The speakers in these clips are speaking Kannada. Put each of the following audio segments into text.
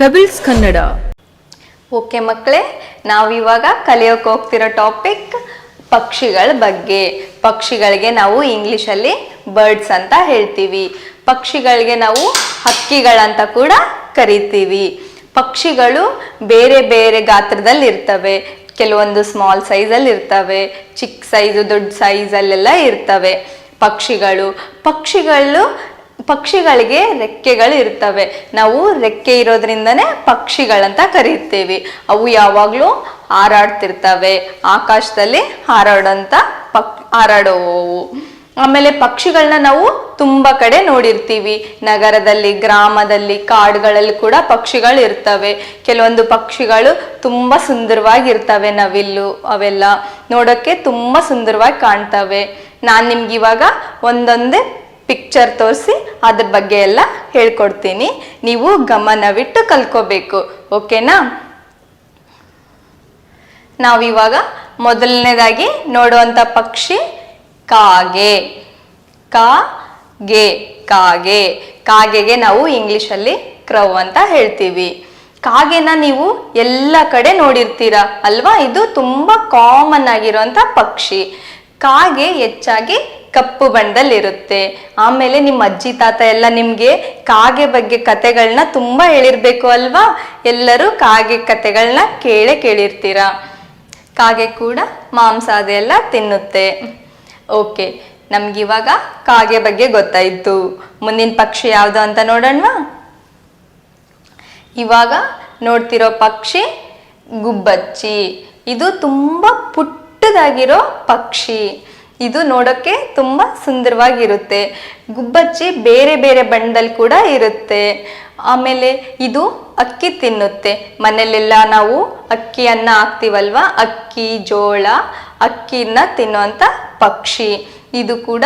ಪೆಬಲ್ಸ್ ಕನ್ನಡ. ಓಕೆ ಮಕ್ಕಳೇ, ನಾವಿವಾಗ ಕಲಿಯೋಕೆ ಹೋಗ್ತಿರೋ ಟಾಪಿಕ್ ಪಕ್ಷಿಗಳ ಬಗ್ಗೆ. ಪಕ್ಷಿಗಳಿಗೆ ನಾವು ಇಂಗ್ಲಿಷಲ್ಲಿ ಬರ್ಡ್ಸ್ ಅಂತ ಹೇಳ್ತೀವಿ. ಪಕ್ಷಿಗಳಿಗೆ ನಾವು ಹಕ್ಕಿಗಳಂತ ಕೂಡ ಕರಿತೀವಿ. ಪಕ್ಷಿಗಳು ಬೇರೆ ಬೇರೆ ಗಾತ್ರದಲ್ಲಿ ಇರ್ತವೆ. ಕೆಲವೊಂದು ಸ್ಮಾಲ್ ಸೈಜಲ್ಲಿ ಇರ್ತವೆ, ಚಿಕ್ಕ ಸೈಜು ದೊಡ್ಡ ಸೈಜಲ್ಲೆಲ್ಲ ಇರ್ತವೆ ಪಕ್ಷಿಗಳಿಗೆ ರೆಕ್ಕೆಗಳು ಇರ್ತವೆ. ನಾವು ರೆಕ್ಕೆ ಇರೋದ್ರಿಂದನೇ ಪಕ್ಷಿಗಳಂತ ಕರೀತೇವೆ. ಅವು ಯಾವಾಗಲೂ ಹಾರಾಡ್ತಿರ್ತವೆ, ಆಕಾಶದಲ್ಲಿ ಹಾರಾಡೋವು. ಆಮೇಲೆ ಪಕ್ಷಿಗಳನ್ನ ನಾವು ತುಂಬ ಕಡೆ ನೋಡಿರ್ತೀವಿ. ನಗರದಲ್ಲಿ, ಗ್ರಾಮದಲ್ಲಿ, ಕಾಡುಗಳಲ್ಲಿ ಕೂಡ ಪಕ್ಷಿಗಳು ಇರ್ತವೆ. ಕೆಲವೊಂದು ಪಕ್ಷಿಗಳು ತುಂಬ ಸುಂದರವಾಗಿರ್ತವೆ. ನವಿಲು ಅವೆಲ್ಲ ನೋಡೋಕ್ಕೆ ತುಂಬ ಸುಂದರವಾಗಿ ಕಾಣ್ತವೆ. ನಾನು ನಿಮ್ಗೆ ಇವಾಗ ಒಂದೊಂದೇ ಪಿಕ್ಚರ್ ತೋರಿಸಿ ಅದ್ರ ಬಗ್ಗೆ ಎಲ್ಲ ಹೇಳ್ಕೊಡ್ತೀನಿ. ನೀವು ಗಮನವಿಟ್ಟು ಕಲ್ಕೋಬೇಕು. ಓಕೆನಾ? ನಾವಿವಾಗ ಮೊದಲನೇದಾಗಿ ನೋಡುವಂಥ ಪಕ್ಷಿ ಕಾಗೆ. ಕಾಗೆಗೆ ನಾವು ಇಂಗ್ಲಿಷಲ್ಲಿ ಕ್ರೌ ಅಂತ ಹೇಳ್ತೀವಿ. ಕಾಗೆನ ನೀವು ಎಲ್ಲ ಕಡೆ ನೋಡಿರ್ತೀರಾ ಅಲ್ವಾ? ಇದು ತುಂಬ ಕಾಮನ್ ಆಗಿರುವಂಥ ಪಕ್ಷಿ. ಕಾಗೆ ಹೆಚ್ಚಾಗಿ ಕಪ್ಪು ಬಣ್ಣದಲ್ಲಿರುತ್ತೆ. ಆಮೇಲೆ ನಿಮ್ಮ ಅಜ್ಜಿ ತಾತ ಎಲ್ಲ ನಿಮಗೆ ಕಾಗೆ ಬಗ್ಗೆ ಕತೆಗಳನ್ನ ತುಂಬ ಹೇಳಿರ್ಬೇಕು ಅಲ್ವಾ? ಎಲ್ಲರೂ ಕಾಗೆ ಕತೆಗಳನ್ನ ಕೇಳಿರ್ತೀರ. ಕಾಗೆ ಕೂಡ ಮಾಂಸ ಅದೆಲ್ಲ ತಿನ್ನುತ್ತೆ. ಓಕೆ, ನಮ್ಗಿವಾಗ ಕಾಗೆ ಬಗ್ಗೆ ಗೊತ್ತಾಯ್ತು. ಮುಂದಿನ ಪಕ್ಷಿ ಯಾವುದು ಅಂತ ನೋಡೋಣವಾ? ಇವಾಗ ನೋಡ್ತಿರೋ ಪಕ್ಷಿ ಗುಬ್ಬಚ್ಚಿ. ಇದು ತುಂಬ ಪುಟ್ಟದಾಗಿರೋ ಪಕ್ಷಿ. ಇದು ನೋಡೋಕ್ಕೆ ತುಂಬ ಸುಂದರವಾಗಿರುತ್ತೆ. ಗುಬ್ಬಚ್ಚಿ ಬೇರೆ ಬೇರೆ ಬಣ್ಣದಲ್ಲಿ ಕೂಡ ಇರುತ್ತೆ. ಆಮೇಲೆ ಇದು ಅಕ್ಕಿ ತಿನ್ನುತ್ತೆ. ಮನೆಯಲ್ಲೆಲ್ಲ ನಾವು ಅಕ್ಕಿಯನ್ನ ಹಾಕ್ತೀವಲ್ವ, ಅಕ್ಕಿ ಜೋಳ ಅಕ್ಕಿನ ತಿನ್ನುವಂಥ ಪಕ್ಷಿ. ಇದು ಕೂಡ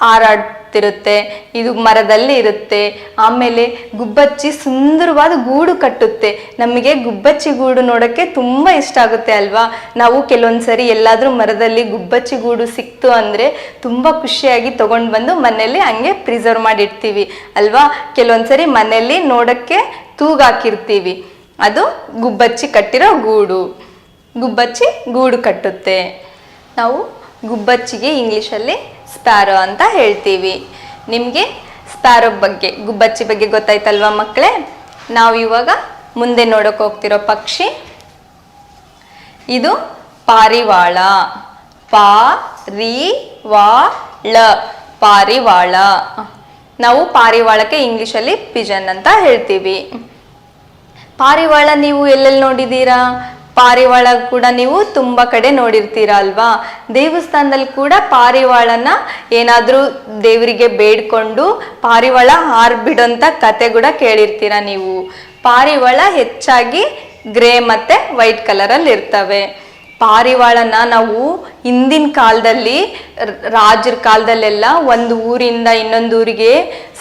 ಹಾರಾಡ್ತಿರುತ್ತೆ. ಇದು ಮರದಲ್ಲಿ ಇರುತ್ತೆ. ಆಮೇಲೆ ಗುಬ್ಬಚ್ಚಿ ಸುಂದರವಾದ ಗೂಡು ಕಟ್ಟುತ್ತೆ. ನಮಗೆ ಗುಬ್ಬಚ್ಚಿ ಗೂಡು ನೋಡೋಕ್ಕೆ ತುಂಬ ಇಷ್ಟ ಆಗುತ್ತೆ ಅಲ್ವಾ? ನಾವು ಕೆಲವೊಂದ್ಸರಿ ಎಲ್ಲಾದರೂ ಮರದಲ್ಲಿ ಗುಬ್ಬಚ್ಚಿ ಗೂಡು ಸಿಕ್ತು ಅಂದರೆ ತುಂಬ ಖುಷಿಯಾಗಿ ತೊಗೊಂಡು ಬಂದು ಮನೆಯಲ್ಲಿ ಹಂಗೆ ಪ್ರಿಸರ್ವ್ ಮಾಡಿಡ್ತೀವಿ ಅಲ್ವಾ? ಕೆಲವೊಂದ್ಸರಿ ಮನೆಯಲ್ಲಿ ನೋಡೋಕ್ಕೆ ತೂಗಾಕಿರ್ತೀವಿ. ಅದು ಗುಬ್ಬಚ್ಚಿ ಕಟ್ಟಿರೋ ಗೂಡು. ಗುಬ್ಬಚ್ಚಿ ಗೂಡು ಕಟ್ಟುತ್ತೆ. ನಾವು ಗುಬ್ಬಚ್ಚಿಗೆ ಇಂಗ್ಲೀಷಲ್ಲಿ ಸ್ಪ್ಯಾರೋ ಅಂತ ಹೇಳ್ತೀವಿ. ನಿಮಗೆ ಸ್ಪ್ಯಾರೋ ಬಗ್ಗೆ, ಗುಬ್ಬಚ್ಚಿ ಬಗ್ಗೆ ಗೊತ್ತಾಯ್ತಲ್ವಾ ಮಕ್ಕಳೇ? ನಾವು ಇವಾಗ ಮುಂದೆ ನೋಡೋಕೆ ಹೋಗ್ತಿರೋ ಪಕ್ಷಿ ಇದು ಪಾರಿವಾಳ. ಪಾರಿವಾಳ. ನಾವು ಪಾರಿವಾಳಕ್ಕೆ ಇಂಗ್ಲೀಷಲ್ಲಿ ಪಿಜನ್ ಅಂತ ಹೇಳ್ತೀವಿ. ಪಾರಿವಾಳ ನೀವು ಎಲ್ಲೆಲ್ಲಿ ನೋಡಿದ್ದೀರಾ? ಪಾರಿವಾಳ ಕೂಡ ನೀವು ತುಂಬ ಕಡೆ ನೋಡಿರ್ತೀರ ಅಲ್ವಾ? ದೇವಸ್ಥಾನದಲ್ಲಿ ಕೂಡ ಪಾರಿವಾಳನ ಏನಾದರೂ ದೇವರಿಗೆ ಬೇಡ್ಕೊಂಡು ಪಾರಿವಾಳ ಹಾರ್ಬಿಡೋಂಥ ಕತೆ ಕೂಡ ಕೇಳಿರ್ತೀರ ನೀವು. ಪಾರಿವಾಳ ಹೆಚ್ಚಾಗಿ ಗ್ರೇ ಮತ್ತು ವೈಟ್ ಕಲರಲ್ಲಿ ಇರ್ತವೆ. ಪಾರಿವಾಳನ ನಾವು ಹಿಂದಿನ ಕಾಲದಲ್ಲಿ, ರಾಜರ ಕಾಲದಲ್ಲೆಲ್ಲ ಒಂದು ಊರಿಂದ ಇನ್ನೊಂದು ಊರಿಗೆ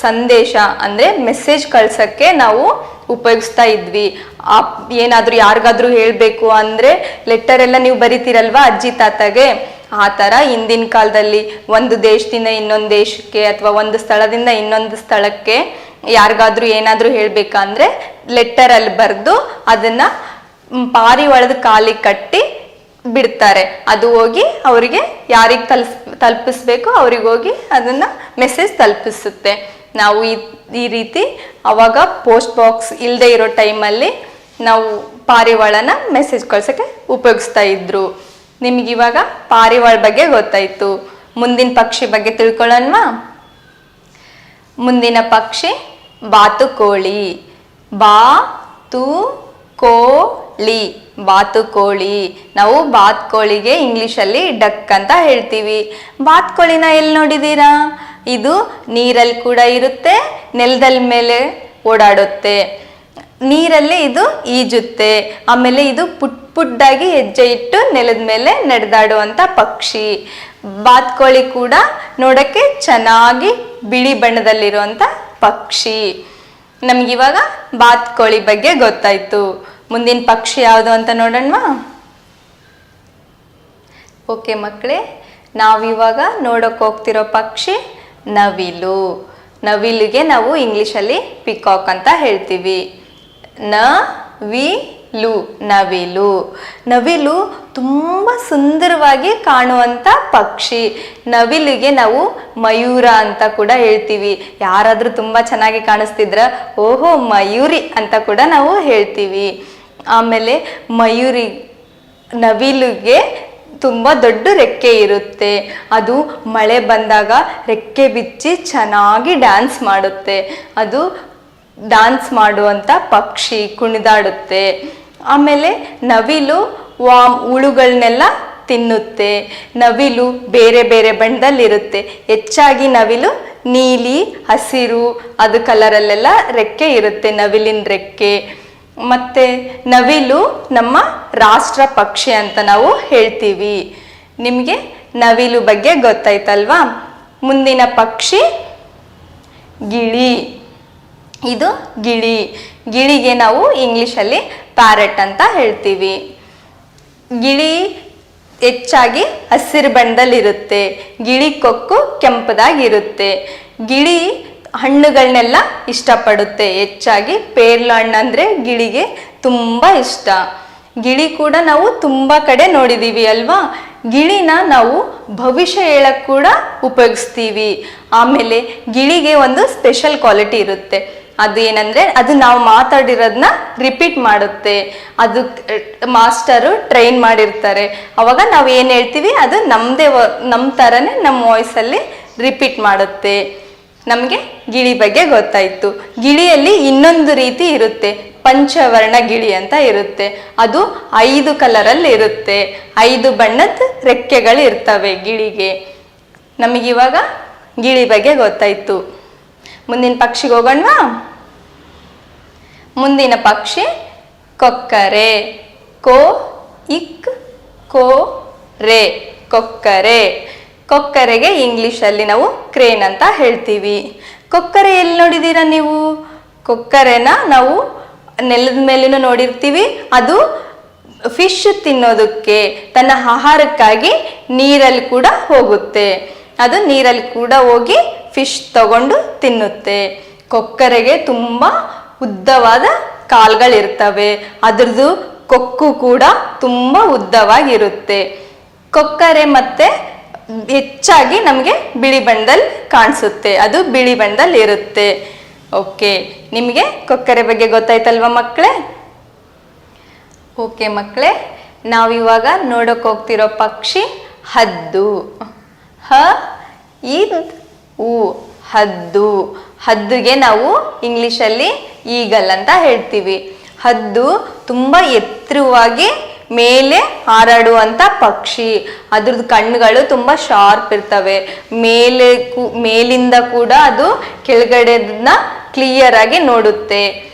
ಸಂದೇಶ ಅಂದರೆ ಮೆಸೇಜ್ ಕಳ್ಸೋಕ್ಕೆ ನಾವು ಉಪಯೋಗಿಸ್ತಾ ಇದ್ವಿ. ಏನಾದರೂ ಯಾರಿಗಾದ್ರೂ ಹೇಳಬೇಕು ಅಂದರೆ ಲೆಟರ್ ಎಲ್ಲ ನೀವು ಬರಿತೀರಲ್ವಾ ಅಜ್ಜಿ ತಾತಗೆ, ಆ ಥರ ಹಿಂದಿನ ಕಾಲದಲ್ಲಿ ಒಂದು ದೇಶದಿಂದ ಇನ್ನೊಂದು ದೇಶಕ್ಕೆ ಅಥವಾ ಒಂದು ಸ್ಥಳದಿಂದ ಇನ್ನೊಂದು ಸ್ಥಳಕ್ಕೆ ಯಾರಿಗಾದ್ರೂ ಏನಾದರೂ ಹೇಳಬೇಕಂದ್ರೆ ಲೆಟರಲ್ಲಿ ಬರೆದು ಅದನ್ನು ಪಾರಿವಾಳದ ಕಾಲಿಗೆ ಕಟ್ಟಿ ಬಿಡ್ತಾರೆ. ಅದು ಹೋಗಿ ಅವರಿಗೆ ಯಾರಿಗೆ ತಲುಪಿಸ್ಬೇಕು ಅವ್ರಿಗೆ ಹೋಗಿ ಅದನ್ನು ಮೆಸೇಜ್ ತಲುಪಿಸುತ್ತೆ. ನಾವು ಈ ರೀತಿ ಅವಾಗ ಪೋಸ್ಟ್ ಬಾಕ್ಸ್ ಇಲ್ಲದೆ ಇರೋ ಟೈಮಲ್ಲಿ ನಾವು ಪಾರಿವಾಳನ ಮೆಸೇಜ್ ಕಳ್ಸೋಕ್ಕೆ ಉಪಯೋಗಿಸ್ತಾ ಇದ್ರು. ನಿಮಗಿವಾಗ ಪಾರಿವಾಳ ಬಗ್ಗೆ ಗೊತ್ತಾಯಿತು. ಮುಂದಿನ ಪಕ್ಷಿ ಬಗ್ಗೆ ತಿಳ್ಕೊಳ್ಳೋಣವಾ? ಮುಂದಿನ ಪಕ್ಷಿ ಬಾತುಕೋಳಿ. ಬಾತುಕೋಳಿ. ನಾವು ಬಾತುಕೋಳಿಗೆ ಇಂಗ್ಲೀಷಲ್ಲಿ ಡಕ್ ಅಂತ ಹೇಳ್ತೀವಿ. ಬಾತುಕೋಳಿನ ಎಲ್ಲಿ ನೋಡಿದ್ದೀರಾ? ಇದು ನೀರಲ್ಲಿ ಕೂಡ ಇರುತ್ತೆ, ನೆಲದ ಮೇಲೆ ಓಡಾಡುತ್ತೆ. ನೀರಲ್ಲಿ ಇದು ಈಜುತ್ತೆ. ಆಮೇಲೆ ಇದು ಪುಟ್ಟಾಗಿ ಹೆಜ್ಜೆ ಇಟ್ಟು ನೆಲದ ಮೇಲೆ ನಡೆದಾಡುವಂಥ ಪಕ್ಷಿ. ಬಾತುಕೋಳಿ ಕೂಡ ನೋಡೋಕ್ಕೆ ಚೆನ್ನಾಗಿ ಬಿಳಿ ಬಣ್ಣದಲ್ಲಿರುವಂಥ ಪಕ್ಷಿ. ನಮಗಿವಾಗ ಬಾತುಕೋಳಿ ಬಗ್ಗೆ ಗೊತ್ತಾಯ್ತು. ಮುಂದಿನ ಪಕ್ಷಿ ಯಾವುದು ಅಂತ ನೋಡೋಣವಾ? ಓಕೆ ಮಕ್ಕಳೇ, ನಾವಿವಾಗ ನೋಡೋಕೆ ಹೋಗ್ತಿರೋ ಪಕ್ಷಿ ನವಿಲು. ನವಿಲಿಗೆ ನಾವು ಇಂಗ್ಲೀಷಲ್ಲಿ ಪಿಕಾಕ್ ಅಂತ ಹೇಳ್ತೀವಿ. ನವಿಲು. ನವಿಲು ನವಿಲು ತುಂಬ ಸುಂದರವಾಗಿ ಕಾಣುವಂಥ ಪಕ್ಷಿ. ನವಿಲಿಗೆ ನಾವು ಮಯೂರ ಅಂತ ಕೂಡ ಹೇಳ್ತೀವಿ. ಯಾರಾದರೂ ತುಂಬ ಚೆನ್ನಾಗಿ ಕಾಣಿಸ್ತಿದ್ರ ಓಹೋ ಮಯೂರಿ ಅಂತ ಕೂಡ ನಾವು ಹೇಳ್ತೀವಿ. ಆಮೇಲೆ ನವಿಲಿಗೆ ತುಂಬ ದೊಡ್ಡ ರೆಕ್ಕೆ ಇರುತ್ತೆ. ಅದು ಮಳೆ ಬಂದಾಗ ರೆಕ್ಕೆ ಬಿಚ್ಚಿ ಚೆನ್ನಾಗಿ ಡ್ಯಾನ್ಸ್ ಮಾಡುತ್ತೆ. ಅದು ಡ್ಯಾನ್ಸ್ ಮಾಡುವಂಥ ಪಕ್ಷಿ, ಕುಣಿದಾಡುತ್ತೆ. ಆಮೇಲೆ ನವಿಲು ಹುಳುಗಳನ್ನೆಲ್ಲ ತಿನ್ನುತ್ತೆ. ನವಿಲು ಬೇರೆ ಬೇರೆ ಬಣ್ಣದಲ್ಲಿರುತ್ತೆ. ಹೆಚ್ಚಾಗಿ ನವಿಲು ನೀಲಿ, ಹಸಿರು ಅದು ಕಲರಲ್ಲೆಲ್ಲ ರೆಕ್ಕೆ ಇರುತ್ತೆ, ನವಿಲಿನ ರೆಕ್ಕೆ. ಮತ್ತೆ ನವಿಲು ನಮ್ಮ ರಾಷ್ಟ್ರ ಪಕ್ಷಿ ಅಂತ ನಾವು ಹೇಳ್ತೀವಿ. ನಿಮಗೆ ನವಿಲು ಬಗ್ಗೆ ಗೊತ್ತಾಯ್ತಲ್ವಾ? ಮುಂದಿನ ಪಕ್ಷಿ ಗಿಳಿ. ಇದು ಗಿಳಿ. ಗಿಳಿಗೆ ನಾವು ಇಂಗ್ಲಿಷಲ್ಲಿ ಪ್ಯಾರೆಟ್ ಅಂತ ಹೇಳ್ತೀವಿ. ಗಿಳಿ ಹೆಚ್ಚಾಗಿ ಹಸಿರು ಬಣ್ಣದಲ್ಲಿರುತ್ತೆ. ಗಿಳಿ ಕೊಕ್ಕು ಕೆಂಪದಾಗಿರುತ್ತೆ. ಗಿಳಿ ಹಣ್ಣುಗಳನ್ನೆಲ್ಲ ಇಷ್ಟಪಡುತ್ತೆ. ಹೆಚ್ಚಾಗಿ ಪೇರ್ಲ ಹಣ್ಣು ಅಂದರೆ ಗಿಳಿಗೆ ತುಂಬ ಇಷ್ಟ. ಗಿಳಿ ಕೂಡ ನಾವು ತುಂಬ ಕಡೆ ನೋಡಿದ್ದೀವಿ ಅಲ್ವಾ? ಗಿಳಿನ ನಾವು ಭವಿಷ್ಯ ಹೇಳಕ್ಕೆ ಕೂಡ ಉಪಯೋಗಿಸ್ತೀವಿ. ಆಮೇಲೆ ಗಿಳಿಗೆ ಒಂದು ಸ್ಪೆಷಲ್ ಕ್ವಾಲಿಟಿ ಇರುತ್ತೆ. ಅದು ಏನಂದರೆ ಅದು ನಾವು ಮಾತಾಡಿರೋದನ್ನ ರಿಪೀಟ್ ಮಾಡುತ್ತೆ. ಅದು ಮಾಸ್ಟರು ಟ್ರೈನ್ ಮಾಡಿರ್ತಾರೆ. ಅವಾಗ ನಾವು ಏನು ಹೇಳ್ತೀವಿ ಅದು ನಮ್ಮ ಥರನೇ ನಮ್ಮ ವಾಯ್ಸಲ್ಲಿ ರಿಪೀಟ್ ಮಾಡುತ್ತೆ. ನಮಗೆ ಗಿಳಿ ಬಗ್ಗೆ ಗೊತ್ತಾಯಿತು. ಗಿಳಿಯಲ್ಲಿ ಇನ್ನೊಂದು ರೀತಿ ಇರುತ್ತೆ, ಪಂಚವರ್ಣ ಗಿಳಿ ಅಂತ ಇರುತ್ತೆ. ಅದು 5 ಕಲರಲ್ಲಿ ಇರುತ್ತೆ. 5 ಬಣ್ಣದ ರೆಕ್ಕೆಗಳು ಇರ್ತವೆ ಗಿಳಿಗೆ. ನಮಗಿವಾಗ ಗಿಳಿ ಬಗ್ಗೆ ಗೊತ್ತಾಯಿತು. ಮುಂದಿನ ಪಕ್ಷಿಗೆ ಹೋಗೋಣವಾ? ಮುಂದಿನ ಪಕ್ಷಿ ಕೊಕ್ಕರೆ. ಕೋ ರೇ ಕೊಕ್ಕರೆ. ಕೊಕ್ಕರೆಗೆ ಇಂಗ್ಲಿಷಲ್ಲಿ ನಾವು ಕ್ರೇನ್ ಅಂತ ಹೇಳ್ತೀವಿ. ಕೊಕ್ಕರೆ ಎಲ್ಲಿ ನೋಡಿದ್ದೀರಾ ನೀವು? ಕೊಕ್ಕರೆನ ನಾವು ನೆಲದ ಮೇಲೂ ನೋಡಿರ್ತೀವಿ. ಅದು ಫಿಶ್ ತಿನ್ನೋದಕ್ಕೆ, ತನ್ನ ಆಹಾರಕ್ಕಾಗಿ ನೀರಲ್ಲಿ ಕೂಡ ಹೋಗುತ್ತೆ. ಅದು ನೀರಲ್ಲಿ ಕೂಡ ಹೋಗಿ ಫಿಶ್ ತಗೊಂಡು ತಿನ್ನುತ್ತೆ. ಕೊಕ್ಕರೆಗೆ ತುಂಬ ಉದ್ದವಾದ ಕಾಲ್ಗಳಿರ್ತವೆ. ಅದ್ರದ್ದು ಕೊಕ್ಕು ಕೂಡ ತುಂಬ ಉದ್ದವಾಗಿರುತ್ತೆ. ಕೊಕ್ಕರೆ ಮತ್ತೆ ಹೆಚ್ಚಾಗಿ ನಮಗೆ ಬಿಳಿ ಬಣ್ಣದಲ್ಲಿ ಕಾಣಿಸುತ್ತೆ. ಅದು ಬಿಳಿ ಬಣ್ಣದಲ್ಲಿ ಇರುತ್ತೆ. ಓಕೆ, ನಿಮಗೆ ಕೊಕ್ಕರೆ ಬಗ್ಗೆ ಗೊತ್ತಾಯ್ತಲ್ವ ಮಕ್ಕಳೇ? ಓಕೆ ಮಕ್ಕಳೇ, ನಾವಿವಾಗ ನೋಡೋಕೆ ಹೋಗ್ತಿರೋ ಪಕ್ಷಿ ಹದ್ದು. ಹದ್ದು. ಹದ್ದುಗೆ ನಾವು ಇಂಗ್ಲಿಷಲ್ಲಿ ಈಗಲ್ ಅಂತ ಹೇಳ್ತೀವಿ. ಹದ್ದು ತುಂಬ ಎತ್ತರವಾಗಿ ಮೇಲೆ ಹಾರಾಡುವಂಥ ಪಕ್ಷಿ. ಅದ್ರದ್ದು ಕಣ್ಣುಗಳು ತುಂಬ ಶಾರ್ಪ್ ಇರ್ತವೆ. ಮೇಲಿಂದ ಕೂಡ ಅದು ಕೆಳಗಡೆದನ್ನ ಕ್ಲಿಯರ್ ಆಗಿ ನೋಡುತ್ತೆ.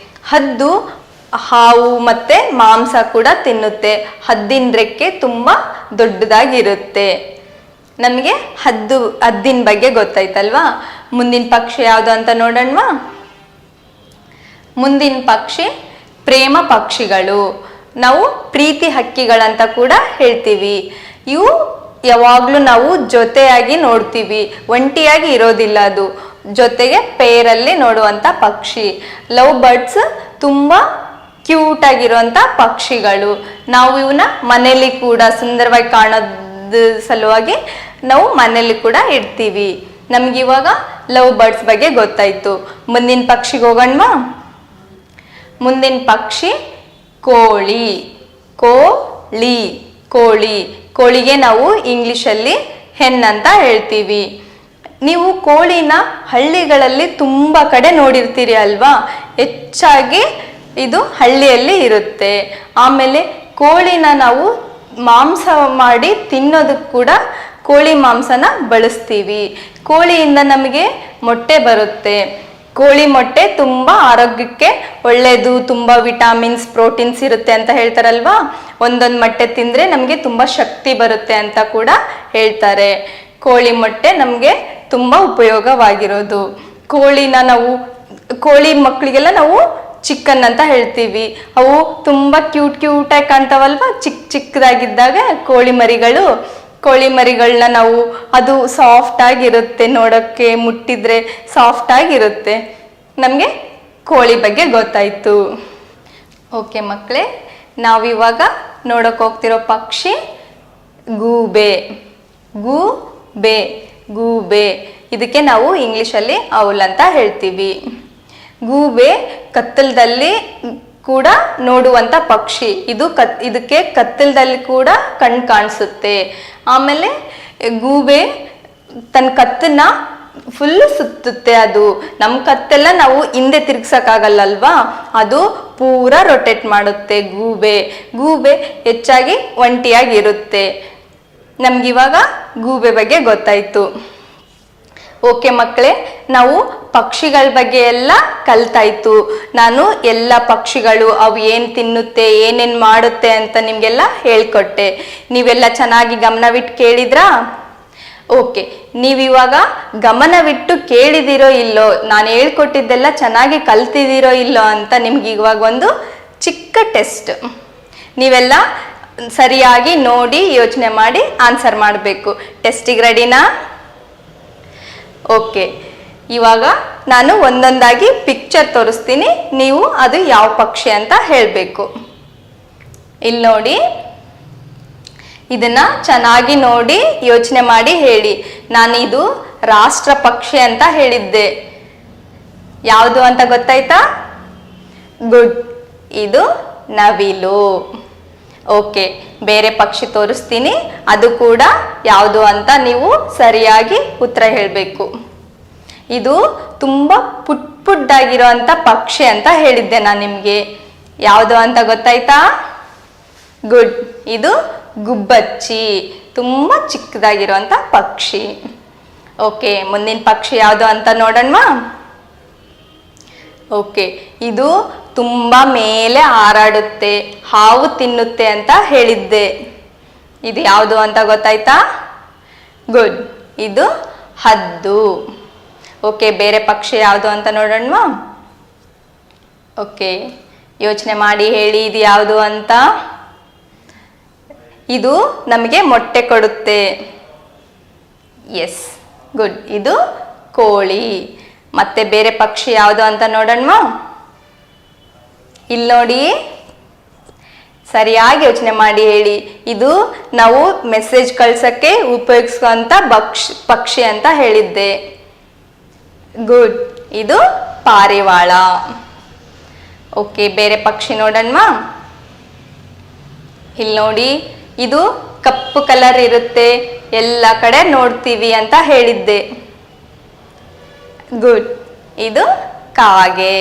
ಹದ್ದು ಹಾವು ಮತ್ತೆ ಮಾಂಸ ಕೂಡ ತಿನ್ನುತ್ತೆ. ಹದ್ದಿನ ರೆಕ್ಕೆ ತುಂಬ ದೊಡ್ಡದಾಗಿರುತ್ತೆ. ನಮಗೆ ಹದ್ದಿನ ಬಗ್ಗೆ ಗೊತ್ತಾಯ್ತಲ್ವಾ? ಮುಂದಿನ ಪಕ್ಷಿ ಯಾವುದು ಅಂತ ನೋಡೋಣವಾ? ಮುಂದಿನ ಪಕ್ಷಿ ಪ್ರೇಮ ಪಕ್ಷಿಗಳು. ನಾವು ಪ್ರೀತಿ ಹಕ್ಕಿಗಳಂತ ಕೂಡ ಹೇಳ್ತೀವಿ. ಇವು ಯಾವಾಗಲೂ ನಾವು ಜೊತೆಯಾಗಿ ನೋಡ್ತೀವಿ, ಒಂಟಿಯಾಗಿ ಇರೋದಿಲ್ಲ. ಅದು ಜೊತೆಗೆ ಪೇರಲ್ಲಿ ನೋಡುವಂಥ ಪಕ್ಷಿ. ಲವ್ ಬರ್ಡ್ಸ್ ತುಂಬ ಕ್ಯೂಟ್ ಆಗಿರುವಂಥ ಪಕ್ಷಿಗಳು. ನಾವು ಇವನ್ನ ಮನೆಯಲ್ಲಿ ಕೂಡ ಸುಂದರವಾಗಿ ಕಾಣೋದ ಸಲುವಾಗಿ ನಾವು ಮನೆಯಲ್ಲಿ ಕೂಡ ಇಡ್ತೀವಿ. ನಮಗಿವಾಗ ಲವ್ ಬರ್ಡ್ಸ್ ಬಗ್ಗೆ ಗೊತ್ತಾಯ್ತು. ಮುಂದಿನ ಪಕ್ಷಿಗೆ ಹೋಗೋಣವಾ? ಮುಂದಿನ ಪಕ್ಷಿ ಕೋಳಿ. ಕೋಳಿಗೆ ನಾವು ಇಂಗ್ಲಿಷಲ್ಲಿ ಹೆನ್ ಅಂತ ಹೇಳ್ತೀವಿ. ನೀವು ಕೋಳಿನ ಹಳ್ಳಿಗಳಲ್ಲಿ ತುಂಬ ಕಡೆ ನೋಡಿರ್ತೀರಿ ಅಲ್ವಾ? ಹೆಚ್ಚಾಗಿ ಇದು ಹಳ್ಳಿಯಲ್ಲಿ ಇರುತ್ತೆ. ಆಮೇಲೆ ಕೋಳಿನ ನಾವು ಮಾಂಸ ಮಾಡಿ ತಿನ್ನೋದಕ್ಕೆ ಕೂಡ ಕೋಳಿ ಮಾಂಸನ ಬಳಸ್ತೀವಿ. ಕೋಳಿಯಿಂದ ನಮಗೆ ಮೊಟ್ಟೆ ಬರುತ್ತೆ. ಕೋಳಿ ಮೊಟ್ಟೆ ತುಂಬ ಆರೋಗ್ಯಕ್ಕೆ ಒಳ್ಳೆಯದು, ತುಂಬ ವಿಟಾಮಿನ್ಸ್, ಪ್ರೋಟೀನ್ಸ್ ಇರುತ್ತೆ ಅಂತ ಹೇಳ್ತಾರಲ್ವಾ? ಒಂದೊಂದು ಮೊಟ್ಟೆ ತಿಂದರೆ ನಮಗೆ ತುಂಬ ಶಕ್ತಿ ಬರುತ್ತೆ ಅಂತ ಕೂಡ ಹೇಳ್ತಾರೆ. ಕೋಳಿ ಮೊಟ್ಟೆ ನಮಗೆ ತುಂಬ ಉಪಯೋಗವಾಗಿರೋದು. ಕೋಳಿ ಮಕ್ಕಳಿಗೆಲ್ಲ ನಾವು ಚಿಕನ್ ಅಂತ ಹೇಳ್ತೀವಿ. ಅವು ತುಂಬ ಕ್ಯೂಟಾಗಿ ಕಾಣ್ತಾವಲ್ವಾ? ಚಿಕ್ಕದಾಗಿದ್ದಾಗ ಕೋಳಿ ಮರಿಗಳನ್ನ ನಾವು, ಅದು ಸಾಫ್ಟ್ ಆಗಿರುತ್ತೆ, ನೋಡೋಕ್ಕೆ ಮುಟ್ಟಿದ್ರೆ ಸಾಫ್ಟ್ ಆಗಿರುತ್ತೆ. ನಮಗೆ ಕೋಳಿ ಬಗ್ಗೆ ಗೊತ್ತಾಯ್ತು. ಓಕೆ ಮಕ್ಕಳೇ, ನಾವಿವಾಗ ನೋಡೋಕೆ ಹೋಗ್ತಿರೋ ಪಕ್ಷಿ ಗೂಬೆ. ಗೂಬೆ ಗೂಬೆ ಇದಕ್ಕೆ ನಾವು ಇಂಗ್ಲಿಷಲ್ಲಿ ಔಲ್ ಅಂತ ಹೇಳ್ತೀವಿ. ಗೂಬೆ ಕತ್ತಲದಲ್ಲಿ ಕೂಡ ನೋಡುವಂಥ ಪಕ್ಷಿ. ಇದಕ್ಕೆ ಕತ್ತಲದಲ್ಲಿ ಕೂಡ ಕಣ್ಣು ಕಾಣಿಸುತ್ತೆ. ಆಮೇಲೆ ಗೂಬೆ ತನ್ನ ಕತ್ತನ್ನ ಫುಲ್ ಸುತ್ತುತ್ತೆ. ಅದು ನಮ್ಮ ಕತ್ತೆಲ್ಲ ನಾವು ಹಿಂದೆ ತಿರ್ಗ್ಸಕ್ಕಾಗಲ್ಲಲ್ವಾ, ಅದು ಪೂರ ರೊಟೇಟ್ ಮಾಡುತ್ತೆ ಗೂಬೆ ಹೆಚ್ಚಾಗಿ ಒಂಟಿಯಾಗಿರುತ್ತೆ. ನಮ್ಗಿವಾಗ ಗೂಬೆ ಬಗ್ಗೆ ಗೊತ್ತಾಯ್ತು. ಓಕೆ ಮಕ್ಕಳೇ, ನಾವು ಪಕ್ಷಿಗಳ ಬಗ್ಗೆ ಎಲ್ಲ ಕಲ್ತಾಯ್ತು. ನಾನು ಎಲ್ಲ ಪಕ್ಷಿಗಳು ಅವು ಏನು ತಿನ್ನುತ್ತೆ, ಏನೇನು ಮಾಡುತ್ತೆ ಅಂತ ನಿಮಗೆಲ್ಲ ಹೇಳ್ಕೊಟ್ಟೆ. ನೀವೆಲ್ಲ ಚೆನ್ನಾಗಿ ಗಮನವಿಟ್ಟು ಕೇಳಿದ್ರಾ? ಓಕೆ, ನೀವಿವಾಗ ಗಮನವಿಟ್ಟು ಕೇಳಿದಿರೋ ಇಲ್ಲೋ, ನಾನು ಹೇಳ್ಕೊಟ್ಟಿದ್ದೆಲ್ಲ ಚೆನ್ನಾಗಿ ಕಲ್ತಿದ್ದೀರೋ ಇಲ್ಲೋ ಅಂತ ನಿಮ್ಗೆ ಇವಾಗ ಒಂದು ಚಿಕ್ಕ ಟೆಸ್ಟ್. ನೀವೆಲ್ಲ ಸರಿಯಾಗಿ ನೋಡಿ ಯೋಚನೆ ಮಾಡಿ ಆನ್ಸರ್ ಮಾಡಬೇಕು. ಟೆಸ್ಟಿಗೆ ರೆಡಿನಾ? ಓಕೆ, ಇವಾಗ ನಾನು ಒಂದೊಂದಾಗಿ ಪಿಕ್ಚರ್ ತೋರಿಸ್ತೀನಿ, ನೀವು ಅದು ಯಾವ ಪಕ್ಷಿ ಅಂತ ಹೇಳಬೇಕು. ಇಲ್ಲಿ ನೋಡಿ, ಇದನ್ನ ಚೆನ್ನಾಗಿ ನೋಡಿ ಯೋಚನೆ ಮಾಡಿ ಹೇಳಿ. ನಾನು ಇದು ರಾಷ್ಟ್ರ ಪಕ್ಷಿ ಅಂತ ಹೇಳಿದ್ದೆ. ಯಾವುದು ಅಂತ ಗೊತ್ತಾಯ್ತಾ? ಗುಡ್, ಇದು ನವಿಲು. ಓಕೆ, ಬೇರೆ ಪಕ್ಷಿ ತೋರಿಸ್ತೀನಿ, ಅದು ಕೂಡ ಯಾವುದು ಅಂತ ನೀವು ಸರಿಯಾಗಿ ಉತ್ತರ ಹೇಳಬೇಕು. ಇದು ತುಂಬ ಪುಟ್ಟಾಗಿರೋ ಅಂಥ ಪಕ್ಷಿ ಅಂತ ಹೇಳಿದ್ದೆ ನಾನು ನಿಮಗೆ. ಯಾವುದು ಅಂತ ಗೊತ್ತಾಯ್ತಾ? ಗುಡ್, ಇದು ಗುಬ್ಬಚ್ಚಿ, ತುಂಬ ಚಿಕ್ಕದಾಗಿರುವಂಥ ಪಕ್ಷಿ. ಓಕೆ, ಮುಂದಿನ ಪಕ್ಷಿ ಯಾವುದು ಅಂತ ನೋಡೋಣ. ಓಕೆ, ಇದು ತುಂಬ ಮೇಲೆ ಹಾರಾಡುತ್ತೆ, ಹಾವು ತಿನ್ನುತ್ತೆ ಅಂತ ಹೇಳಿದ್ದೆ. ಇದು ಯಾವುದು ಅಂತ ಗೊತ್ತಾಯ್ತಾ? ಗುಡ್, ಇದು ಹದ್ದು. ಓಕೆ, ಬೇರೆ ಪಕ್ಷಿ ಯಾವುದು ಅಂತ ನೋಡೋಣ. ಓಕೆ, ಯೋಚನೆ ಮಾಡಿ ಹೇಳಿ ಇದು ಯಾವುದು ಅಂತ. ಇದು ನಮಗೆ ಮೊಟ್ಟೆ ಕೊಡುತ್ತೆ. ಎಸ್, ಗುಡ್, ಇದು ಕೋಳಿ. ಮತ್ತೆ ಬೇರೆ ಪಕ್ಷಿ ಯಾವುದು ಅಂತ ನೋಡೋಣ. ಇಲ್ಲಿ ನೋಡಿ, ಸರಿಯಾಗಿ ಯೋಚನೆ ಮಾಡಿ ಹೇಳಿ. ಇದು ನಾವು ಮೆಸೇಜ್ ಕಳ್ಸಕ್ಕೆ ಉಪಯೋಗಿಸುವಂತ ಪಕ್ಷಿ ಅಂತ ಹೇಳಿದ್ದೆ. ಗುಡ್, ಇದು ಪಾರಿವಾಳ. ಓಕೆ, ಬೇರೆ ಪಕ್ಷಿ ನೋಡೋಣ. ಇಲ್ಲಿ ನೋಡಿ, ಇದು ಕಪ್ಪು ಕಲರ್ ಇರುತ್ತೆ, ಎಲ್ಲ ಕಡೆ ನೋಡ್ತೀವಿ ಅಂತ ಹೇಳಿದ್ದೆ. ಗುಡ್, ಇದು ಕಾಗೆ.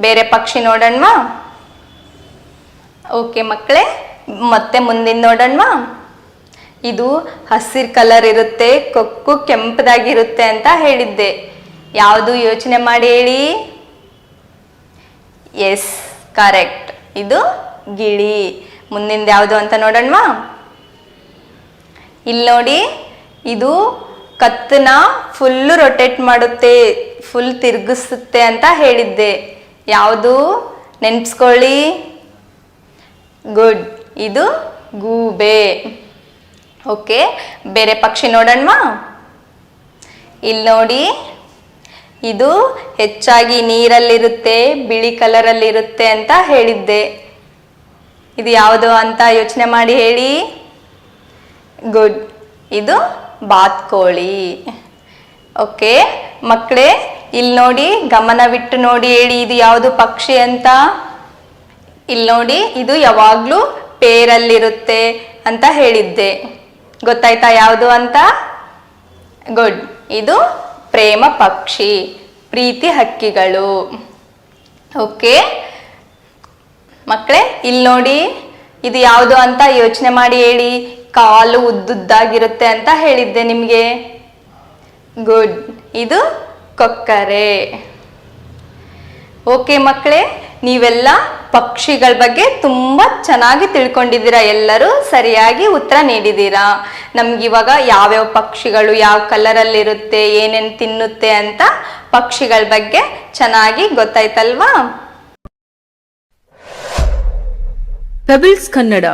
ಬೇರೆ ಪಕ್ಷಿ ನೋಡೋಣ. ಓಕೆ ಮಕ್ಕಳೇ, ಮತ್ತೆ ಮುಂದಿನ ನೋಡೋಣ. ಇದು ಹಸಿರು ಕಲರ್ ಇರುತ್ತೆ, ಕೊಕ್ಕು ಕೆಂಪದಾಗಿರುತ್ತೆ ಅಂತ ಹೇಳಿದ್ದೆ. ಯಾವುದು ಯೋಚನೆ ಮಾಡಿ ಹೇಳಿ. ಎಸ್, ಕರೆಕ್ಟ್, ಇದು ಗಿಳಿ. ಮುಂದಿನ ಯಾವುದು ಅಂತ ನೋಡೋಣ. ಇಲ್ಲಿ ನೋಡಿ, ಇದು ಕತ್ತನ್ನ ಫುಲ್ಲು ರೊಟೇಟ್ ಮಾಡುತ್ತೆ, ಫುಲ್ ತಿರುಗಿಸುತ್ತೆ ಅಂತ ಹೇಳಿದ್ದೆ. ಯಾವುದು ನೆನ್ಪಿಸ್ಕೊಳ್ಳಿ. ಗುಡ್, ಇದು ಗೂಬೆ. ಓಕೆ, ಬೇರೆ ಪಕ್ಷಿ ನೋಡೋಣ. ಇಲ್ಲಿ ನೋಡಿ, ಇದು ಹೆಚ್ಚಾಗಿ ನೀರಲ್ಲಿರುತ್ತೆ, ಬಿಳಿ ಕಲರಲ್ಲಿರುತ್ತೆ ಅಂತ ಹೇಳಿದ್ದೆ. ಇದು ಯಾವುದು ಅಂತ ಯೋಚನೆ ಮಾಡಿ ಹೇಳಿ. ಗುಡ್, ಇದು ಬಾತ್ಕೋಳಿ. ಓಕೆ ಮಕ್ಕಳೇ, ಇಲ್ಲಿ ನೋಡಿ, ಗಮನವಿಟ್ಟು ನೋಡಿ ಹೇಳಿ ಇದು ಯಾವುದು ಪಕ್ಷಿ ಅಂತ. ಇಲ್ಲಿ ನೋಡಿ, ಇದು ಯಾವಾಗಲೂ ಪೇರಲ್ಲಿರುತ್ತೆ ಅಂತ ಹೇಳಿದ್ದೆ. ಗೊತ್ತಾಯ್ತಾ ಯಾವುದು ಅಂತ? ಗುಡ್, ಇದು ಪ್ರೇಮ ಪಕ್ಷಿ, ಪ್ರೀತಿ ಹಕ್ಕಿಗಳು. ಓಕೆ ಮಕ್ಕಳೇ, ಇಲ್ಲಿ ನೋಡಿ, ಇದು ಯಾವುದು ಅಂತ ಯೋಚನೆ ಮಾಡಿ ಹೇಳಿ. ಕಾಲು ಉದ್ದುದ್ದಾಗಿರುತ್ತೆ ಅಂತ ಹೇಳಿದ್ದೆ ನಿಮಗೆ. ಗುಡ್, ಇದು ಕೊಕ್ಕರೆ. ಓಕೆ ಮಕ್ಕಳೇ, ನೀವೆಲ್ಲ ಪಕ್ಷಿಗಳ ಬಗ್ಗೆ ತುಂಬ ಚೆನ್ನಾಗಿ ತಿಳ್ಕೊಂಡಿದ್ದೀರಾ. ಎಲ್ಲರೂ ಸರಿಯಾಗಿ ಉತ್ತರ ನೀಡಿದ್ದೀರಾ. ನಮ್ಗಿವಾಗ ಯಾವ್ಯಾವ ಪಕ್ಷಿಗಳು ಯಾವ ಕಲರಲ್ಲಿರುತ್ತೆ, ಏನೇನು ತಿನ್ನುತ್ತೆ ಅಂತ ಪಕ್ಷಿಗಳ ಬಗ್ಗೆ ಚೆನ್ನಾಗಿ ಗೊತ್ತಾಯ್ತಲ್ವಾ? ಪೆಬಲ್ಸ್ ಕನ್ನಡ